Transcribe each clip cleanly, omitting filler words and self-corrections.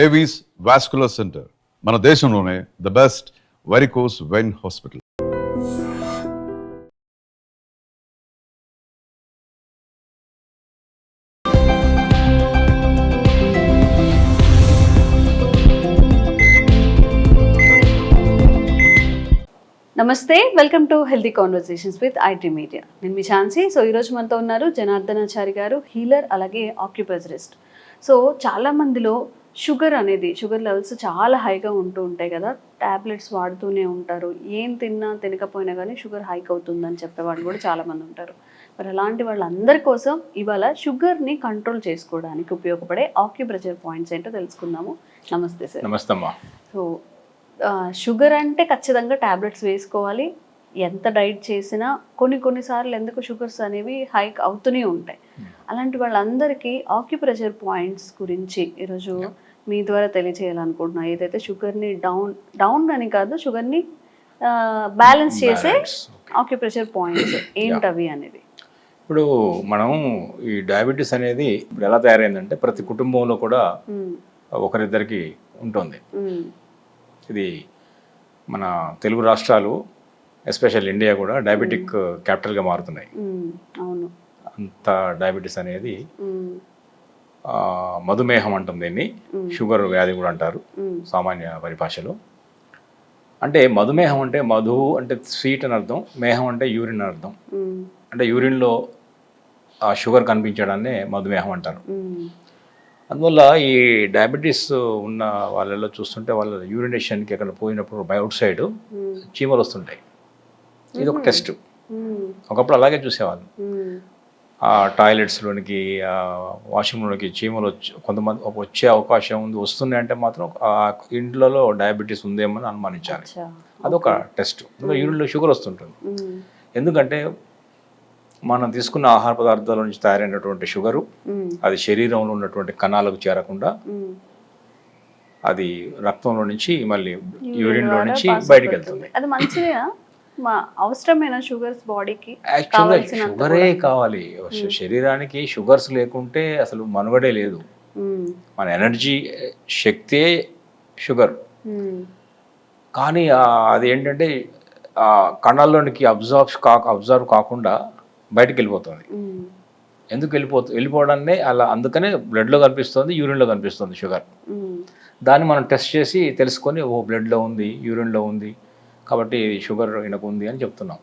Avis vascular centre మన దేశంలోనే the best varicose vein hospital. నమస్తే, welcome to healthy conversations with IT media. నేను మీ ఝాన్సీ. సో ఈరోజు మనతో ఉన్నారు జనార్దనాచారి గారు, హీలర్ అలాగే ఆక్యుప్రెజరిస్ట్. సో చాలా మందిలో షుగర్ లెవెల్స్ చాలా హైగా ఉంటూ ఉంటాయి కదా, ట్యాబ్లెట్స్ వాడుతూనే ఉంటారు. ఏం తిన్నా తినకపోయినా కానీ షుగర్ హైక్ అవుతుందని చెప్పేవాళ్ళు కూడా చాలామంది ఉంటారు. మరి అలాంటి వాళ్ళందరి కోసం ఇవాళ షుగర్ని కంట్రోల్ చేసుకోవడానికి ఉపయోగపడే ఆక్యుప్రెషర్ పాయింట్స్ ఏంటో తెలుసుకుందాము. నమస్తే సార్. నమస్తే అమ్మా. సో షుగర్ అంటే ఖచ్చితంగా ట్యాబ్లెట్స్ వేసుకోవాలి. ఎంత డైట్ చేసినా కొన్నిసార్లు ఎందుకు షుగర్స్ అనేవి హైక్ అవుతూనే ఉంటాయి. అలాంటి వాళ్ళందరికీ ఆక్యుప్రెషర్ పాయింట్స్ గురించి ఈరోజు మీ ద్వారా తెలియజేయాలనుకుంటున్నా. ఏదైతే షుగర్ని డౌన్ అని కాదు, షుగర్ని బ్యాలెన్స్ చేసే ఆక్యుప్రెషర్ పాయింట్స్ ఏంటవి అనేది. ఇప్పుడు మనం ఈ డయాబెటీస్ అనేది ఇప్పుడు ఎలా తయారైందంటే ప్రతి కుటుంబంలో కూడా ఒకరిద్దరికి ఉంటుంది. ఇది మన తెలుగు రాష్ట్రాలు, ఎస్పెషల్ ఇండియా కూడా డయాబెటిక్ క్యాపిటల్గా మారుతున్నాయి. అవును. అంత డయాబెటీస్ అనేది మధుమేహం అంటాం దీన్ని, షుగర్ వ్యాధి కూడా అంటారు సామాన్య పరిభాషలో. అంటే మధుమేహం అంటే మధు అంటే స్వీట్ అని అర్థం, మేహం అంటే యూరిన్ అని అర్థం. అంటే యూరిన్లో ఆ షుగర్ కనిపించడాన్నే మధుమేహం అంటారు. అందువల్ల ఈ డయాబెటీస్ ఉన్న వాళ్ళలో చూస్తుంటే వాళ్ళ యూరినేషన్కి ఎక్కడ పోయినప్పుడు బై అవుట్ సైడ్ చీమలు వస్తుంటాయి. ఇది ఒక టెస్ట్. ఒకప్పుడు అలాగే చూసేవాళ్ళు. ఆ టాయిలెట్స్లోనికి, వాష్రూమ్లోనికి చీమలు కొంతమంది వచ్చే అవకాశం ఉంది, వస్తున్నాయి అంటే మాత్రం ఆ ఇంట్లో డయాబెటీస్ ఉందేమని అనుమానించాలి. అదొక టెస్ట్. యూరిన్లో షుగర్ వస్తుంటుంది. ఎందుకంటే మనం తీసుకున్న ఆహార పదార్థాల నుంచి తయారైనటువంటి షుగరు అది శరీరంలో ఉన్నటువంటి కణాలకు చేరకుండా అది రక్తంలో నుంచి మళ్ళీ యూరిన్లో నుంచి బయటికి వెళ్తుంది. అది మంచిదేనా? అవసరమైన షుగర్స్ బాడీకి యాక్చువల్గా షుగరే కావాలి. శరీరానికి షుగర్స్ లేకుంటే అసలు మనుగడే లేదు. మన ఎనర్జీ శక్తే షుగర్. కానీ అది ఏంటంటే కణాల్లోనికి అబ్జర్వ్ కాకుండా బయటకు వెళ్ళిపోతుంది. ఎందుకు వెళ్ళిపోవడాన్ని అలా, అందుకనే బ్లడ్లో కనిపిస్తుంది, యూరిన్లో కనిపిస్తుంది షుగర్. దాన్ని మనం టెస్ట్ చేసి తెలుసుకొని బ్లడ్లో ఉంది, యూరిన్లో ఉంది కాబట్టి షుగర్ ఈయనకు ఉంది అని చెప్తున్నాం.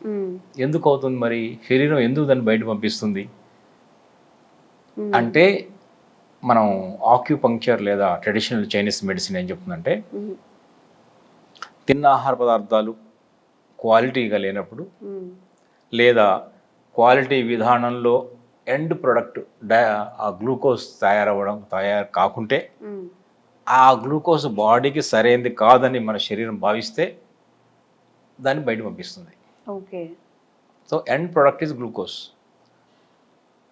ఎందుకు అవుతుంది మరి? శరీరం ఎందుకు దాన్ని బయట పంపిస్తుంది అంటే, మనం ఆక్యుపంక్చర్ లేదా ట్రెడిషనల్ చైనీస్ మెడిసిన్ ఏం చెప్తుందంటే, తిన్న ఆహార పదార్థాలు క్వాలిటీగా లేనప్పుడు లేదా క్వాలిటీ విధానంలో ఎండ్ ప్రొడక్ట్ ఆ గ్లూకోజ్ తయారు కాకుంటే, ఆ గ్లూకోజ్ బాడీకి సరైనది కాదని మన శరీరం భావిస్తే దాన్ని బయట పంపిస్తుంది. Okay. So end product is glucose.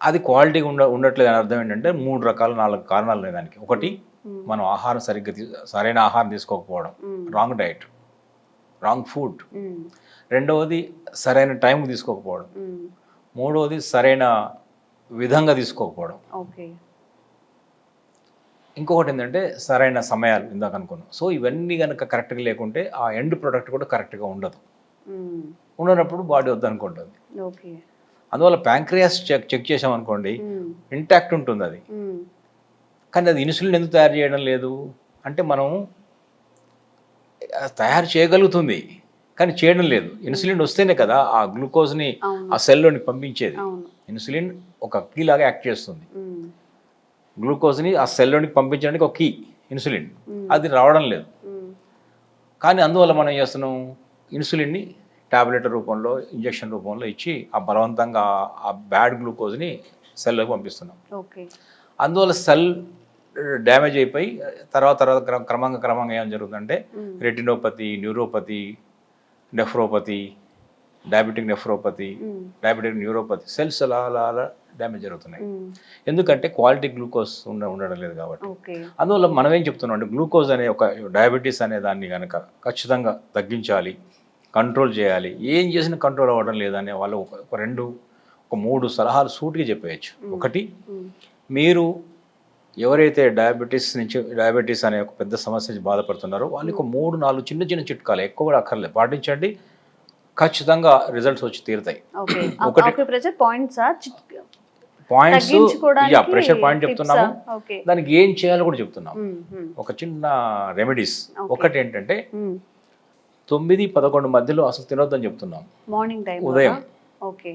అది క్వాలిటీగా ఉండట్లేదు అని అర్థం ఏంటంటే 4 కారణాలు ఉన్నాయి దానికి. ఒకటి, మనం ఆహారం సరైన ఆహారం తీసుకోకపోవడం, రాంగ్ డైట్, రాంగ్ ఫుడ్. రెండవది, సరైన టైంకి తీసుకోకపోవడం. మూడవది, సరైన విధంగా తీసుకోకపోవడం. ఇంకొకటి ఏంటంటే సరైన సమయాలు, ఇందాక అనుకున్నాం. సో ఇవన్నీ కనుక కరెక్ట్గా లేకుంటే ఆ ఎండ్ ప్రొడక్ట్ కూడా కరెక్ట్గా ఉండదు. ఉండనప్పుడు బాడీ వద్దనుకుంటుంది. అందువల్ల ప్యాంక్రియాస్ చెక్ చేసామనుకోండి, ఇంటాక్ట్ ఉంటుంది అది. కానీ అది ఇన్సులిన్ ఎందుకు తయారు చేయడం లేదు అంటే, మనం తయారు చేయగలుగుతుంది కానీ చేయడం లేదు. ఇన్సులిన్ వస్తేనే కదా ఆ గ్లూకోజ్ని ఆ సెల్లోని పంపించేది. ఇన్సులిన్ ఒక కీ లాగా యాక్ట్ చేస్తుంది. గ్లూకోజ్ని ఆ సెల్లోనికి పంపించడానికి ఒక కీ ఇన్సులిన్. అది రావడం లేదు. కానీ అందువల్ల మనం ఏం చేస్తున్నాం, ఇన్సులిన్ని టాబ్లెట్ రూపంలో, ఇంజెక్షన్ రూపంలో ఇచ్చి ఆ బలవంతంగా ఆ బ్యాడ్ గ్లూకోజ్ని సెల్లోకి పంపిస్తున్నాం. అందువల్ల సెల్ డ్యామేజ్ అయిపోయి తర్వాత క్రమంగా ఏం జరుగుతుందంటే, retinopathy, neuropathy, nephropathy, diabetic nephropathy, diabetic neuropathy, cells అలా డ్యామేజ్ జరుగుతున్నాయి. ఎందుకంటే క్వాలిటీ గ్లూకోజ్ ఉండడం లేదు కాబట్టి. అందువల్ల మనం ఏం చెప్తున్నాం అంటే, గ్లూకోజ్ అనే ఒక డయాబెటీస్ అనే దాన్ని కనుక ఖచ్చితంగా తగ్గించాలి, కంట్రోల్ చేయాలి. ఏం చేసినా కంట్రోల్ అవ్వడం లేదనే వాళ్ళు ఒక 3 సలహాలు సూటిగా చెప్పేయచ్చు. ఒకటి, మీరు ఎవరైతే డయాబెటీస్ అనే ఒక పెద్ద సమస్య నుంచి బాధపడుతున్నారో వాళ్ళకి 3-4 చిన్న చిన్న చిట్కాలు ఎక్కువ కూడా అక్కర్లేదు పాటించండి, ఖచ్చితంగా రిజల్ట్స్ వచ్చి తీరుతాయి. పాయింట్స్ ప్రెషర్ పాయింట్ చెప్తున్నాము, దానికి ఏం చేయాలో కూడా చెప్తున్నాము. ఒక చిన్న రెమెడీస్. ఒకటి ఏంటంటే 9-11 మధ్యలో అసలు తినొద్దని చెప్తున్నాం. మార్నింగ్ టైం ఉదయం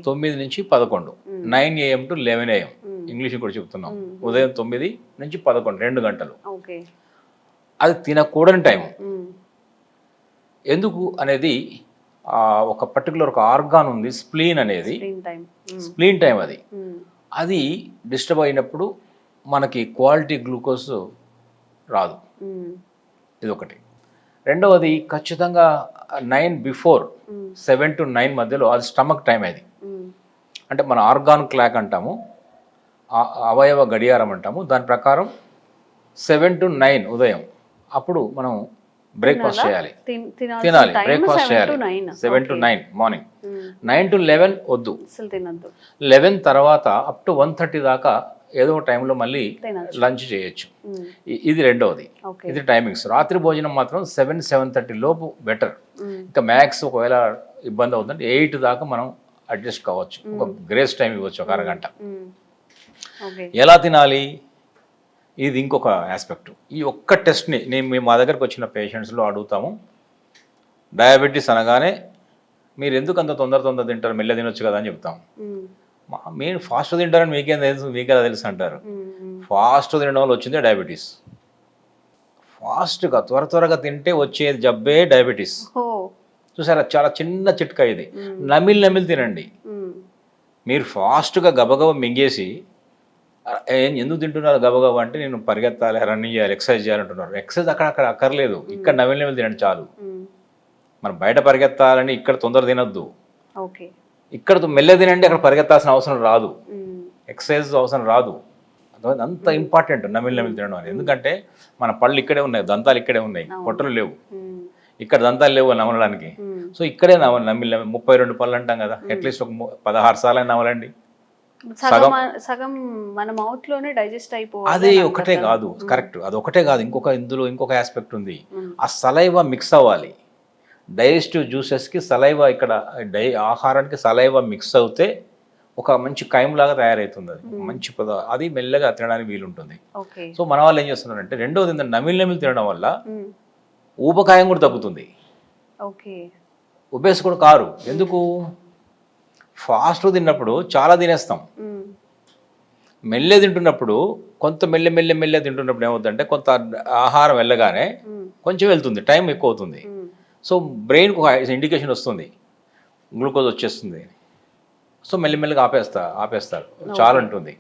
9 నుంచి 11, 9 AM to 11 AM ఇంగ్లీష్ కూడా చెప్తున్నాం. ఉదయం 9 నుంచి 11 2 గంటలు అది తినకూడని టైం. ఎందుకు అనేది ఒక పర్టికులర్ ఒక ఆర్గాన్ ఉంది, స్ప్లీన్ అనేది, స్ప్లీన్ టైం అది డిస్టర్బ్ అయినప్పుడు మనకి క్వాలిటీ గ్లూకోజ్ రాదు. ఇది ఒకటి. రెండవది ఖచ్చితంగా 9 before 7 to 9 మధ్యలో అది స్టమక్ టైం. అది అంటే మన ఆర్గాన్ క్లాక్ అంటాము, అవయవ గడియారం అంటాము. దాని ప్రకారం 7 to 9 ఉదయం అప్పుడు మనం బ్రేక్ఫాస్ట్ చేయాలి, తినాలి, బ్రేక్ఫాస్ట్ చేయాలి. 7 to 9 మార్నింగ్. 9 to 11 వద్దు. 11 తర్వాత అప్ టు 1:30 దాకా ఏదో టైంలో మళ్ళీ లంచ్ చేయొచ్చు. ఇది రెండవది. ఇది టైమింగ్స్. రాత్రి భోజనం మాత్రం 7-7:30 లోపు బెటర్. ఇంకా మ్యాక్స్ ఒకవేళ ఇబ్బంది అవుతుందంటే 8 దాకా మనం అడ్జస్ట్ కావచ్చు. ఒక గ్రేస్ టైం ఇవ్వచ్చు, ఒక అరగంట. ఎలా తినాలి ఇది ఇంకొక ఆస్పెక్ట్. ఈ ఒక్క టెస్ట్ని మేము మా దగ్గరకు వచ్చిన పేషెంట్స్లో అడుగుతాము. డయాబెటీస్ అనగానే మీరు ఎందుకు అంత తొందర తింటారు, మెల్ల తినొచ్చు కదా అని చెప్తాము. మీరు ఫాస్ట్ తింటారని మీకేం తెలుసు, మీకెలా తెలుసు అంటారు. ఫాస్ట్ తినడం వల్ల వచ్చిందే డయాబెటీస్. ఫాస్ట్గా త్వరగా తింటే వచ్చేది జబ్బే డయాబెటీస్. చూసారా, చాలా చిన్న చిట్కా ఇది. నమిలి తినండి. మీరు ఫాస్ట్గా గబగబ మింగేసి ఎందుకు తింటున్నారు గబగబ అంటే నేను పరిగెత్తాలి, రన్నింగ్ చేయాలి, ఎక్సర్సైజ్ చేయాలంటున్నారు. ఎక్సర్సైజ్ అక్కడ అక్కర్లేదు, ఇక్కడ నమిలి తినండి చాలు. మనం బయట పరిగెత్తాలని ఇక్కడ తొందర తినొద్దు, ఇక్కడ మెల్ల తినండి, అక్కడ పరిగెత్తాల్సిన అవసరం రాదు, ఎక్సర్సైజ్ అవసరం రాదు. అంత ఇంపార్టెంట్ నమిలి తినడం అనేది. ఎందుకంటే మన పళ్ళు ఇక్కడే ఉన్నాయి, దంతాలు ఇక్కడే ఉన్నాయి, పొట్టలు లేవు. ఇక్కడ దంతాలు లేవు నమలడానికి. సో ఇక్కడే నమిలి 32 పళ్ళు అంటాం కదా, అట్లీస్ట్ ఒక 16 సార్లు నమలండి. సగం మన మౌత్ లోనే డైజెస్ట్ అయిపోవాలి. అది ఒకటే కాదు, కరెక్ట్, అది ఒకటే కాదు. ఇందులో ఇంకొక ఆస్పెక్ట్ ఉంది. ఆ సలైవా మిక్స్ అవ్వాలి. డైజెస్టివ్ జ్యూసెస్కి సలైవా, ఇక్కడ ఆహారానికి సలైవా మిక్స్ అవుతే ఒక మంచి కైమ్ లాగా తయారవుతుంది. అది మంచి అది మెల్లగా తినడానికి వీలుంటుంది. సో మన వాళ్ళు ఏం చేస్తున్నారంటే రెండోది నమిలి తినడం వల్ల ఊబకాయం కూడా తగ్గుతుంది, ఉబేస్ కూడా కారు. ఎందుకు? ఫాస్ట్ తిన్నప్పుడు చాలా తినేస్తాం, మెల్లె తింటున్నప్పుడు కొంత మెల్లె తింటున్నప్పుడు ఏమవుతుందంటే కొంత ఆహారం వెళ్ళగానే కొంచెం వెళ్తుంది, టైం ఎక్కువ అవుతుంది. సో బ్రెయిన్కి ఒక ఇండికేషన్ వస్తుంది, గ్లూకోజ్ వచ్చేస్తుంది. సో మెల్లమెల్లగా ఆపేస్తారు, చాలు అంటుంది.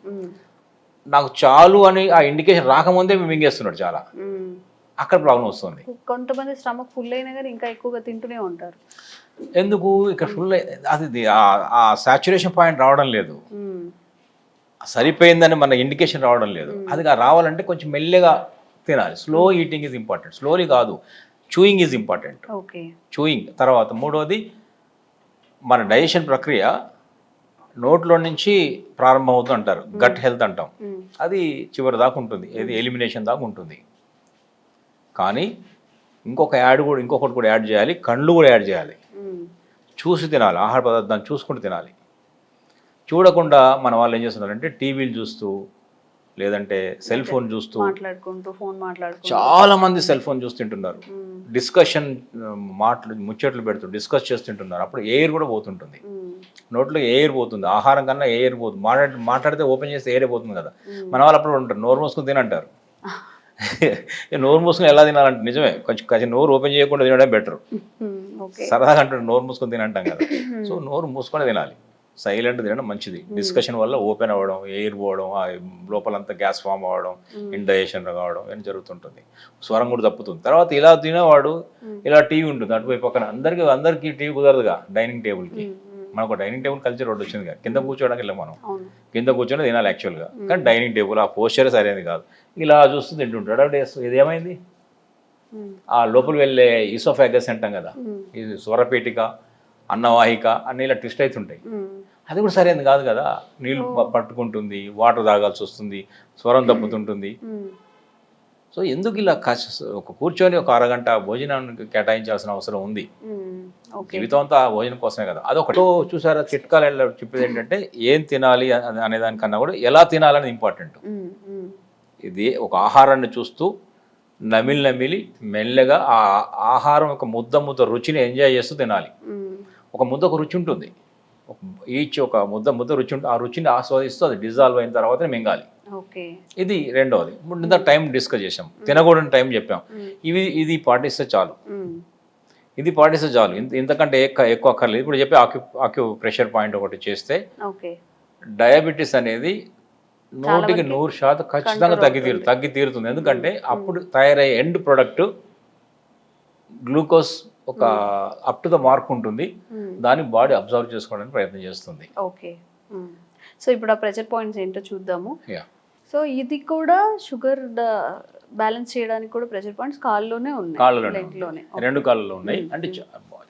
నాకు చాలు అని ఆ ఇండికేషన్ రాకముందే మింగేస్తున్నాడు చాలా, అక్కడ ప్రాబ్లం వస్తుంది. కొంతమంది స్టమక్ ఫుల్ అయినా కానీ ఇంకా ఎక్కువగా తింటూనే ఉంటారు. ఎందుకు? ఇక్కడ ఫుల్ అది ఆ సాచురేషన్ పాయింట్ రావడం లేదు, సరిపోయిందని మన ఇండికేషన్ రావడం లేదు. అది రావాలంటే కొంచెం మెల్లగా తినాలి. Slow eating is important, slowly కాదు, చూయింగ్ ఈజ్ ఇంపార్టెంట్. చూయింగ్ తర్వాత మూడోది మన డైజెషన్ ప్రక్రియ నోట్లో నుంచి ప్రారంభం అవుతుంది అంటారు, గట్ హెల్త్ అంటాం. అది చివరి దాకా ఉంటుంది, ఏది ఎలిమినేషన్ దాకా ఉంటుంది. కానీ ఇంకొకటి కూడా యాడ్ చేయాలి, కళ్ళు కూడా యాడ్ చేయాలి. చూసి తినాలి, ఆహార పదార్థాన్ని చూసుకుంటూ తినాలి. చూడకుండా మన వాళ్ళు ఏం చేస్తున్నారంటే టీవీలు చూస్తూ లేదంటే సెల్ ఫోన్ చూస్తూ చాలా మంది సెల్ ఫోన్ చూస్తుంటున్నారు. డిస్కషన్ ముచ్చట్లు పెడుతూ డిస్కస్ చేస్తుంటున్నారు. అప్పుడు ఎయిర్ కూడా పోతుంటుంది, నోట్లో ఎయిర్ పోతుంది, ఆహారం కన్నా ఎయిర్ పోతుంది. మాట్లాడితే ఓపెన్ చేస్తే ఎయిర్ పోతుంది కదా. మన వాళ్ళు అప్పుడు ఉంటారు నోరు మూసుకుని తినంటారు. నోరు మూసుకుని ఎలా తినాలంటే నిజమే, కొంచెం నోరు ఓపెన్ చేయకుండా తినడం బెటర్. సరదాగా అంటారు నోరు మూసుకొని తినంటాం కదా. సో నోరు మూసుకొని తినాలి, సైలెంట్ తినడం మంచిది. డిస్కషన్ వల్ల ఓపెన్ అవ్వడం, ఎయిర్ పోవడం, లోపలంతా గ్యాస్ ఫామ్ అవ్వడం, ఇండైజెషన్ కావడం ఏం జరుగుతుంటుంది. స్వరం కూడా తప్పుతుంది. తర్వాత ఇలా తినేవాడు ఇలా టీవీ ఉంటుంది అటువైపు పక్కన. అందరికీ టీవీ కుదరదుగా. డైనింగ్ టేబుల్కి మనకు డైనింగ్ టేబుల్ కల్చర్ ఒకటి వచ్చింది, కింద కూర్చోవడానికి వెళ్ళాం మనం, కింద కూర్చొని తినాలి యాక్చువల్గా. కానీ డైనింగ్ టేబుల్ ఆ పోస్చర్ సరైనది కాదు, ఇలా చూస్తూ తింటుంటాడు. ఇది ఏమైంది? ఆ లోపల వెళ్ళే ఈసోఫాగస్ అంటాం కదా, ఇది స్వరపేటిక, అన్నవాహిక అన్నీ ఇలా ట్విస్ట్ అవుతుంటాయి. అది కూడా సరైనది కాదు కదా. నీళ్ళు పట్టుకుంటుంది, వాటర్ తాగాల్సి వస్తుంది, స్వరం తప్పుతుంటుంది. సో ఎందుకు ఇలా ఒక కూర్చొని ఒక అరగంట భోజనానికి కేటాయించాల్సిన అవసరం ఉంది? జీవితం అంతా ఆ భోజనం కోసమే కదా. అదొకటి చూసారా చిట్కాలు చెప్పేది ఏంటంటే ఏం తినాలి అనే దానికన్నా కూడా ఎలా తినాలనేది ఇంపార్టెంట్. ఇది ఒక ఆహారాన్ని చూస్తూ నమిలి మెల్లగా ఆ ఆహారం ఒక ముద్ద రుచిని ఎంజాయ్ చేస్తూ తినాలి. ఒక ముద్ద ఒక రుచి ఉంటుంది, ఒక ముద్ద రుచి ఉంటుంది. ఆ రుచిని ఆస్వాదిస్తూ అది డిజాల్వ్ అయిన తర్వాతనే మింగాలి. ఇది రెండవది. ముందు టైం డిస్కస్ చేసాం, తినకూడని టైం చెప్పాం. ఇది పాటిస్తే చాలు, ఇంతకంటే ఎక్కువ అక్కర్లేదు. ఇప్పుడు చెప్పి ఆక్యుప్రెషర్ పాయింట్ ఒకటి చేస్తే డయాబెటీస్ అనేది 100% ఖచ్చితంగా తగ్గి తీరుతుంది. ఎందుకంటే అప్పుడు తయారయ్యే ఎండ్ ప్రొడక్ట్ గ్లూకోజ్ ఒక అప్ టు ద మార్క్ ఉంటుంది, దాన్ని బాడీ అబ్జర్వ్ చేసుకోవడానికి ప్రయత్నం చేస్తుంది. ఓకే, సో ఇప్పుడు ఆ ప్రెషర్ పాయింట్స్ ఏంటో చూద్దాము. సో ఇది కూడా షుగర్ బ్యాలెన్స్ చేయడానికి కూడా ప్రెషర్ పాయింట్స్ కాళ్ళలోనే ఉన్నాయి, రెండు కాళ్ళలో ఉన్నాయి. అంటే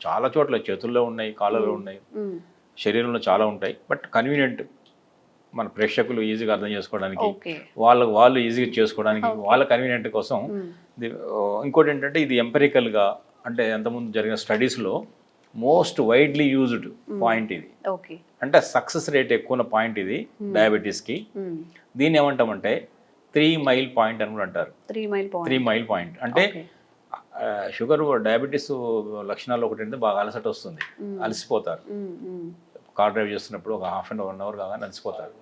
చాలా చోట్ల చేతుల్లో ఉన్నాయి, కాళ్ళలో ఉన్నాయి, శరీరంలో చాలా ఉంటాయి. బట్ కన్వీనియంట్ మన ప్రేక్షకులు ఈజీగా అర్థం చేసుకోవడానికి, వాళ్ళు ఈజీగా చేసుకోవడానికి, వాళ్ళ కన్వీనియంట్ కోసం. ఇంకోటి ఏంటంటే ఇది ఎంపెరికల్గా, అంటే ఎంతమంది జరిగిన స్టడీస్లో మోస్ట్ వైడ్లీ యూజ్డ్ పాయింట్ ఇది. అంటే సక్సెస్ రేట్ ఎక్కువ ఉన్న పాయింట్ ఇది డయాబెటీస్కి. దీన్ని ఏమంటామంటే 3 మైల్ పాయింట్ అని కూడా అంటారు. 3 మైల్ పాయింట్ అంటే షుగర్ డయాబెటీస్ లక్షణాలు ఒకటి అంటే బాగా అలసట వస్తుంది, అలసిపోతారు. కార్ డ్రైవ్ చేస్తున్నప్పుడు ఒక హాఫ్ అండ్ 1 అవర్ కాగానే అలసిపోతారు.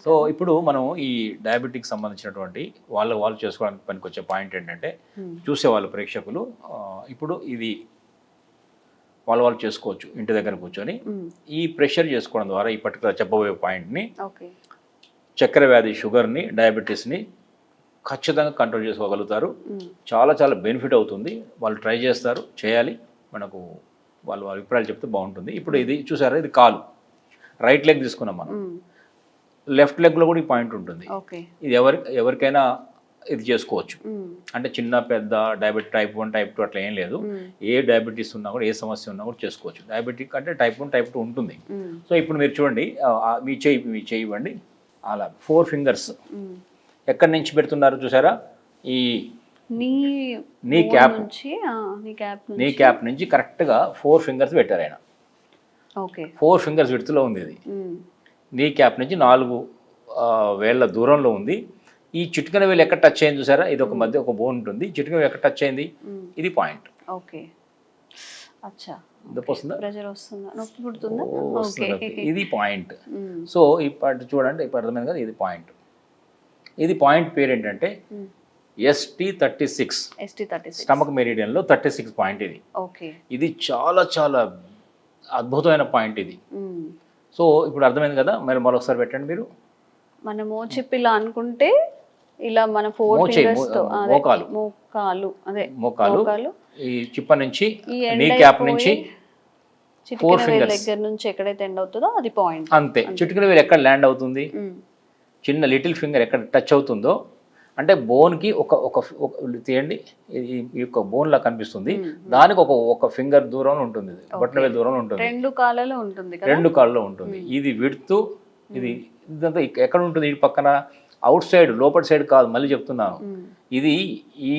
సో ఇప్పుడు మనం ఈ డయాబెటిక్ సంబంధించినటువంటి వాళ్ళు చేసుకోవడానికి పనికొచ్చే పాయింట్ ఏంటంటే, చూసేవాళ్ళు ప్రేక్షకులు ఇప్పుడు ఇది వాళ్ళు చేసుకోవచ్చు ఇంటి దగ్గర కూర్చొని. ఈ ప్రెషర్ చేసుకోవడం ద్వారా ఈ పర్టికులర్ చెప్పబోయే పాయింట్ని, చక్కెర వ్యాధి, షుగర్ని, డయాబెటీస్ని ఖచ్చితంగా కంట్రోల్ చేసుకోగలుగుతారు. చాలా చాలా బెనిఫిట్ అవుతుంది. వాళ్ళు ట్రై చేస్తారు, చేయాలి. మనకు వాళ్ళ అభిప్రాయాలు చెప్తే బాగుంటుంది. ఇప్పుడు ఇది చూసారా, ఇది కాలు, రైట్ లెగ్ తీసుకున్నాం మనం. లెఫ్ట్ లెగ్లో కూడా ఈ పాయింట్ ఉంటుంది. ఇది ఎవరికైనా ఇది చేసుకోవచ్చు. అంటే చిన్న పెద్ద డయాబెటిక్ టైప్ 1 టైప్ 2 అట్లా ఏం లేదు. ఏ డయాబెటీస్ ఉన్నా కూడా, ఏ సమస్య ఉన్నా కూడా చేసుకోవచ్చు. డయాబెటిక్ అంటే టైప్ 1 టైప్ 2 ఉంటుంది. సో ఇప్పుడు మీరు చూడండి, మీ చేయి ఇవ్వండి. అలా 4 ఫింగర్స్ ఎక్కడి నుంచి పెడుతున్నారు చూసారా, ఈ నీ క్యాప్ నుంచి కరెక్ట్గా 4 ఫింగర్స్ పెట్టారు ఆయన. 4 ఫింగర్స్ విడుతులో ఉంది ఇది. నీ క్యాప్ నుంచి 4 వేళ్ల దూరంలో ఉంది. ఈ చిటికెన వేలు ఎక్కడ టచ్ అయింది చూసారా, ఇది ఒక మధ్య ఒక బోన్ ఉంటుంది. చిటికెన వేలు ఎక్కడ టచ్ అయింది, ఇది పాయింట్. ఇది పాయింట్. సో ఇప్పుడు చూడండి, ఇప్పుడు అర్థమైంది కదా, ఇది పాయింట్. ఇది పాయింట్ పేరు ఏంటంటే ST36, స్టమక్ మెరిడియన్లో 36 పాయింట్ ఇది. ఇది చాలా చాలా అద్భుతమైన పాయింట్ ఇది. సో ఇప్పుడు అర్థమైంది కదా. మరి మరొకసారి పెట్టండి మీరు. మనము చెప్పి ఇలా అనుకుంటే ఇలా మన 4 ఫింగర్స్ తో మోకాలు ఈ చిప్ప నుంచి, నీ క్యాప్ నుంచి 4 ఫింగర్స్ దగ్గర నుంచి ఎక్కడైతే ఎండ్ అవుతుందో అది పాయింట్. అంతే. చిటికెన వేలు ఎక్కడ ల్యాండ్ అవుతుంది, చిన్న లిటిల్ ఫింగర్ ఎక్కడ టచ్ అవుతుందో, అంటే బోన్కి ఒక తీయండి, ఈ యొక్క బోన్ లా కనిపిస్తుంది, దానికి ఒక ఫింగర్ దూరంలో ఉంటుంది, బొట్టన వేలు దూరంలో ఉంటుంది, 2 కాళ్ళలో ఉంటుంది. ఇది విడుతూ, ఇది ఇదంతా ఎక్కడ ఉంటుంది, ఈ పక్కన అవుట్ సైడ్, లోపల సైడ్ కాదు, మళ్ళీ చెప్తున్నాను. ఇది ఈ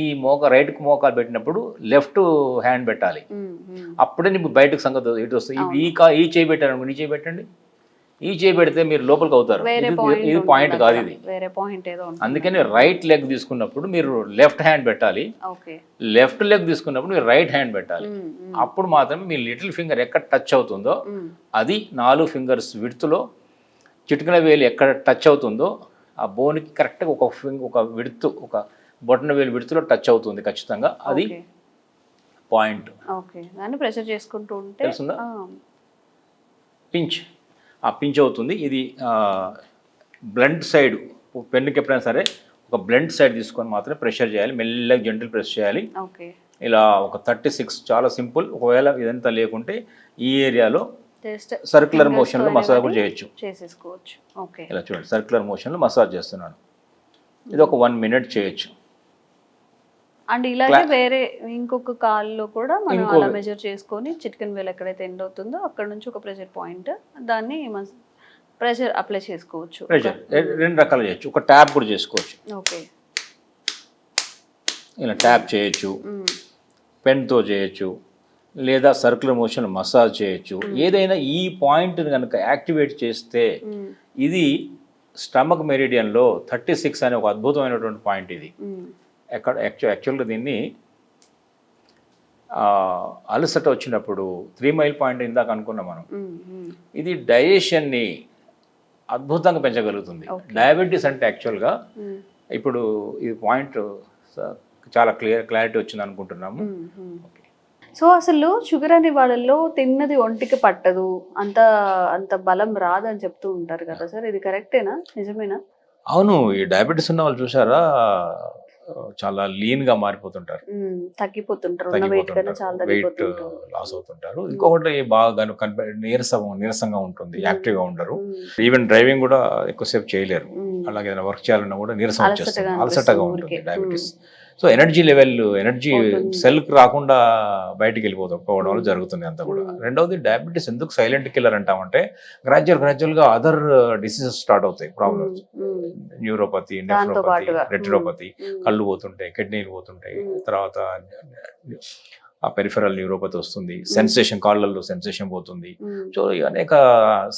రైట్ మోకాలు పెట్టినప్పుడు లెఫ్ట్ హ్యాండ్ పెట్టాలి, అప్పుడే నీకు బయటకు సంగతి ఇటు వస్తుంది. ఈ చేయి పెట్టారు, నీ చేయి పెట్టండి. ఈ చేయి పెడితే మీరు లోపలికి అవుతారు. ఇది పాయింట్ కాదు, ఇది అందుకని రైట్ లెగ్ తీసుకున్నప్పుడు మీరు లెఫ్ట్ హ్యాండ్ పెట్టాలి, లెఫ్ట్ లెగ్ తీసుకున్నప్పుడు మీరు రైట్ హ్యాండ్ పెట్టాలి. అప్పుడు మాత్రమే మీ లిటిల్ ఫింగర్ ఎక్కడ టచ్ అవుతుందో, అది 4 ఫింగర్స్ విడుతులో చిటికెన వేలు ఎక్కడ టచ్ అవుతుందో ఆ బోన్కి కరెక్ట్గా ఒక విడుతు, ఒక బొటన వేలు విడుతులో టచ్ అవుతుంది ఖచ్చితంగా, అది పాయింట్. ప్రెషర్ చేసుకుంటూ ఉంటే తెలుస్తుందా, పించ్ అవుతుంది. ఇది బ్లంట్ సైడ్, పెన్నుకి ఎప్పుడైనా సరే ఒక బ్లంట్ సైడ్ తీసుకొని మాత్రమే ప్రెషర్ చేయాలి, మెల్లగా జెంటిల్ ప్రెస్ చేయాలి. ఇలా ఒక 36, చాలా సింపుల్. ఒకవేళ ఇదంతా లేకుంటే ఈ ఏరియాలో సర్క్యులర్ మోషన్లో మసాజ్ కూడా చేసేసుకోవచ్చు. ఇలా చూడండి, సర్క్యులర్ మోషన్లో మసాజ్ చేస్తున్నాను. ఇది ఒక 1 మినిట్ చేయొచ్చు. అండ్ ఇలాగే వేరే ఇంకొక కాల్లో కూడా మనం అలా మెజర్ చేసుకొని చిటికెన్ వేలు ఎక్కడైతే ఎండ్ అవుతుందో అక్కడ నుంచి ఒక ప్రెషర్ పాయింట్ దాన్ని ప్రెషర్ అప్లై చేసుకోవచ్చు. ప్రెషర్ రెండు రకాలు చేయొచ్చు. ఒక ట్యాప్ కూడా చేసుకోవచ్చు. ఓకే, ఇలా ట్యాప్ చేయొచ్చు, పెన్తో చేయొచ్చు, లేదా సర్క్యులర్ మోషన్ మసాజ్ చేయొచ్చు. ఏదైనా ఈ పాయింట్ని కనుక యాక్టివేట్ చేస్తే ఇది స్టమక్ మెరిడియన్లో 36 అనే ఒక అద్భుతమైనటువంటి పాయింట్. ఇది ఎక్కడ యాక్చువల్గా దీన్ని అలసట వచ్చినప్పుడు 3 మైల్ పాయింట్ ఇందాక అనుకున్నాం మనం. ఇది డైజెషన్ని అద్భుతంగా పెంచగలుగుతుంది. డయాబెటీస్ అంటే యాక్చువల్గా ఇప్పుడు ఈ పాయింట్ చాలా క్లారిటీ వచ్చింది అనుకుంటున్నాము. సో అసలు షుగర్ అనే వాళ్ళలో తిన్నది ఒంటికి పట్టదు, అంత బలం రాదని చెప్తూ ఉంటారు కదా సార్, ఇది కరెక్టేనా, నిజమేనా? అవును, ఈ డయాబెటీస్ ఉన్న వాళ్ళు చూసారా చాలా లీన్ గా మారిపోతుంటారు, తగ్గిపోతుంటారు, వెయిట్ లాస్ అవుతుంటారు. ఇంకొకటి బాగా నీరసంగా ఉంటుంది, యాక్టివ్ గా ఉండరు. ఈవెన్ డ్రైవింగ్ కూడా ఎక్కువసేపు చేయలేరు. అలాగే ఏదైనా వర్క్ చేయాలన్నా కూడా నీరసం వచ్చేస్తుంది, అలసటగా ఉంటుంది డయాబెటీస్. సో ఎనర్జీ సెల్కి రాకుండా బయటికి వెళ్ళిపోవడం వల్ల జరుగుతుంది అంతా కూడా. రెండవది డయాబెటీస్ ఎందుకు సైలెంట్ కిల్లర్ అంటామంటే గ్రాడ్యువల్ గా అదర్ డిసీజెస్ స్టార్ట్ అవుతాయి, ప్రాబ్లమ్స్. న్యూరోపతి, నెఫ్రోపతి, రెటినోపతి, కళ్ళు పోతుంటాయి, కిడ్నీలు పోతుంటాయి, తర్వాత ఆ పెరిఫెరల్ న్యూరోపతి వస్తుంది, సెన్సేషన్, కాళ్ళల్లో సెన్సేషన్ పోతుంది. సో అనేక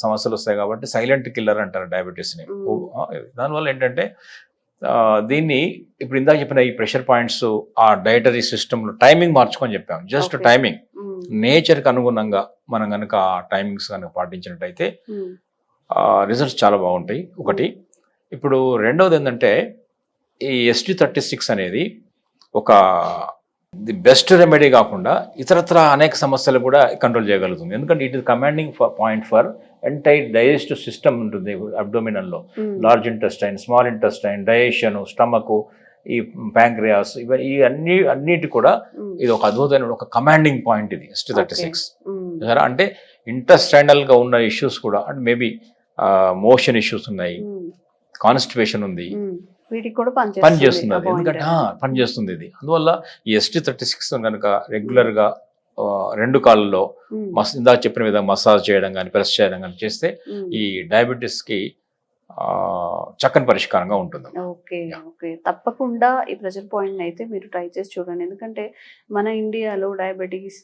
సమస్యలు వస్తాయి కాబట్టి సైలెంట్ కిల్లర్ అంటారు డయాబెటీస్ని. దానివల్ల ఏంటంటే దీన్ని ఇప్పుడు ఇందాక చెప్పిన ఈ ప్రెషర్ పాయింట్స్ ఆ డైటరీ సిస్టంలో టైమింగ్ మార్చుకొని చెప్పాము. జస్ట్ టైమింగ్ నేచర్కి అనుగుణంగా మనం కనుక ఆ టైమింగ్స్ కనుక పాటించినట్టయితే రిజల్ట్స్ చాలా బాగుంటాయి. ఒకటి. ఇప్పుడు రెండవది ఏంటంటే ఈ ST36 అనేది ఒక ది బెస్ట్ రెమెడీ కాకుండా ఇతరత్ర అనేక సమస్యలు కూడా కంట్రోల్ చేయగలుగుతుంది. ఎందుకంటే it is commanding point for entire digestive system ఉంటుంది అబ్డోమినల్లో. Large intestine, small intestine, digestion, stomach, ఈ ప్యాంక్రియాస్, ఈ అన్నిటి కూడా ఇది ఒక అద్భుతమైన ఒక కమాండింగ్ పాయింట్ ఇది ST36. అంటే ఇంటెస్టైనల్ గా ఉన్న ఇష్యూస్ కూడా, అంటే మేబీ మోషన్ ఇష్యూస్ ఉన్నాయి, కాన్స్టిపేషన్ ఉంది, వీటికి కూడా పనిచేస్తుంది. అది ఎందుకంటే పనిచేస్తుంది ఇది. అందువల్ల ఈ ST36 కనుక రెగ్యులర్ గా 2 కాళ్ళలో ఇందాక చెప్పిన విధంగా మసాజ్ చేయడం కానీ ప్రెస్ చేయడం కానీ చేస్తే ఈ డయాబెటీస్ కి చక్కని పరిష్కారంగా ఉంటుంది. ఓకే, తప్పకుండా ఈ ప్రెషర్ పాయింట్ అయితే మీరు ట్రై చేసి చూడండి. ఎందుకంటే మన ఇండియాలో డయాబెటీస్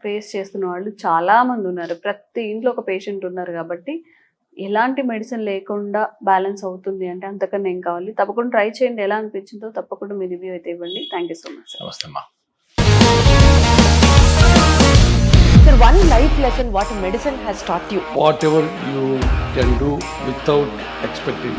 ఫేస్ చేస్తున్న వాళ్ళు చాలా మంది ఉన్నారు, ప్రతి ఇంట్లో ఒక పేషెంట్ ఉన్నారు. కాబట్టి ఎలాంటి మెడిసిన్ లేకుండా బ్యాలెన్స్ అవుతుంది అంటే అంతకన్నా ఏం కావాలి. తప్పకుండా ట్రై చేయండి, ఎలా అనిపించిందో తప్పకుండా మీ రివ్యూ అయితే ఇవ్వండి. Thank you so much. నమస్తే అమ్మా. Sir, one life lesson what medicine has taught you. Whatever you can do without expecting.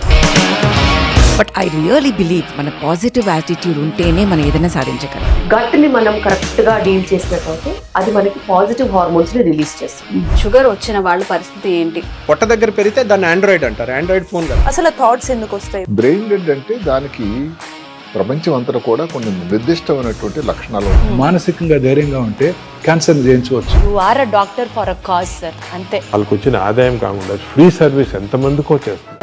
But I really believe మన పాజిటివ్ యాటిట్యూడ్ ఉంటేనే మనం ఏదైనా సాధించగలం. గట్ని మనం కరెక్ట్ గా డీల్ చేసినట్లయితే అది మనకి పాజిటివ్ హార్మోన్స్ ని రిలీజ్ చేస్తుంది. షుగర్ వచ్చిన వాళ్ళ పరిస్థితి ఏంటి? పొట్ట దగ్గర పెరిగితే దాన్ని ఆండ్రాయిడ్ అంటారు, ఆండ్రాయిడ్ ఫోన్ కదా. అసలు థాట్స్ ఎందుకు వస్తాయి? బ్రెయిన్ డెడ్ అంటే దానికి ప్రపంచం అంతా కూడా కొన్ని నిర్దిష్టమైనటువంటి లక్షణాలు. మానసికంగా ధైర్యంగా ఉంటే క్యాన్సర్ జయించవచ్చు. You are a doctor for a cause sir, అంతే. వాళ్ళకి వచ్చిన ఆదాయం కాకుండా ఫ్రీ సర్వీస్ ఎంతమందికో చేస్తారు.